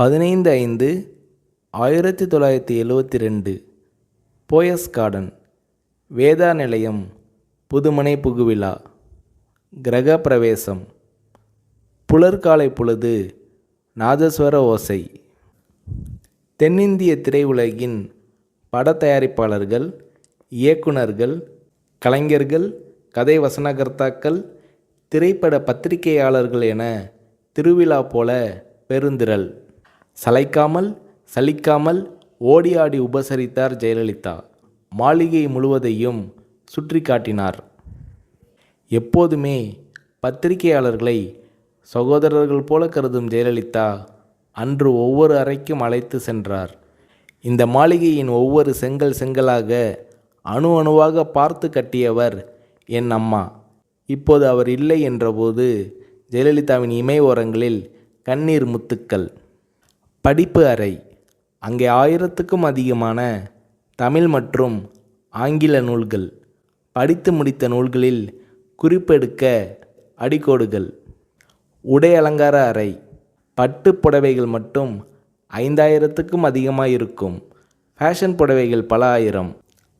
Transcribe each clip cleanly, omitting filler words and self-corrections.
15/5/1972 Poes garden, Veda நிலையம், புதுமனை புகுவிழா, கிரக பிரவேசம், புலர்காலை பொழுது, நாதஸ்வர ஓசை. தென்னிந்திய திரையுலகின் பட தயாரிப்பாளர்கள், இயக்குனர்கள், கலைஞர்கள், கதை வசனகர்த்தாக்கள், திரைப்பட பத்திரிகையாளர்கள் என திருவிழா போல பெருந்திரள். சளைக்காமல் சலிக்காமல் ஓடி ஆடி உபசரித்தார் ஜெயலலிதா. மாளிகை முழுவதையும் சுற்றி காட்டினார். எப்போதுமே பத்திரிகையாளர்களை சகோதரர்கள் போல கருதும் ஜெயலலிதா அன்று ஒவ்வொரு அறைக்கும் அழைத்து சென்றார். இந்த மாளிகையின் ஒவ்வொரு செங்கல் செங்கலாக அணு அணுவாக பார்த்து கட்டியவர் என் அம்மா. இப்போது அவர் இல்லை என்றபோது ஜெயலலிதாவின் இமை ஓரங்களில் கண்ணீர் முத்துக்கள். படிப்பு அறை. அங்கே 1000க்கும் அதிகமான தமிழ் மற்றும் ஆங்கில நூல்கள், படித்து முடித்த நூல்களில் குறிப்பெடுக்க அடிக்கோடுகள். உடை அலங்கார அறை. பட்டு புடவைகள் மட்டும் 5000க்கும் அதிகமாக இருக்கும். ஃபேஷன் புடவைகள் பல ஆயிரம்.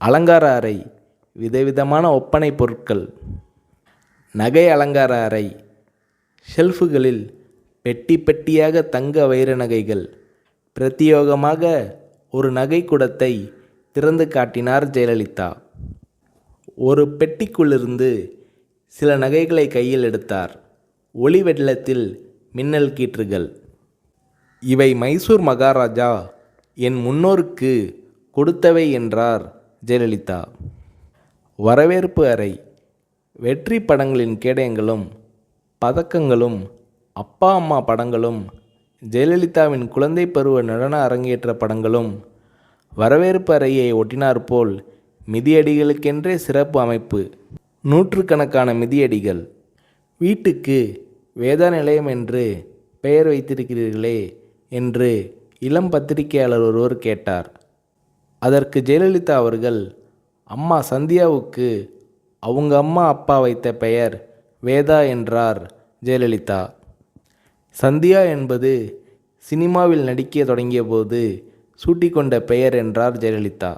அலங்கார அறை. விதவிதமான ஒப்பனை பொருட்கள். நகை அலங்கார அறை. ஷெல்ஃபுகளில் பெட்டி பெட்டியாக தங்க வைர நகைகள். பிரத்தியோகமாக ஒரு நகை குடத்தை திறந்து காட்டினார் ஜெயலலிதா. ஒரு பெட்டிக்குள்ளிருந்து சில நகைகளை கையில் எடுத்தார். ஒளி வெள்ளத்தில் மின்னல் கீற்றுகள். இவை மைசூர் மகாராஜா என் முன்னோருக்கு கொடுத்தவை என்றார் ஜெயலலிதா. வரவேற்பு அறை. வெற்றி படங்களின் கேடயங்களும் பதக்கங்களும், அப்பா அம்மா படங்களும், ஜெயலலிதாவின் குழந்தை பருவ நடன அரங்கேற்ற படங்களும் வரவேற்பு அறையை ஒட்டினாற்போல் மிதியடிகளுக்கென்றே சிறப்பு அமைப்பு. நூற்றுக்கணக்கான மிதியடிகள். வீட்டுக்கு வேதா நிலையம் என்று பெயர் வைத்திருக்கிறீர்களே என்று இளம் பத்திரிகையாளர் ஒருவர் கேட்டார். அதற்கு ஜெயலலிதா அவர்கள், அம்மா சந்தியாவுக்கு அவங்க அம்மா அப்பா வைத்த பெயர் வேதா என்றார் ஜெயலலிதா. சந்தியா என்பது சினிமாவில் நடிக்க தொடங்கிய போது சூட்டிக்கொண்ட பெயர் என்றார் ஜெயலலிதா.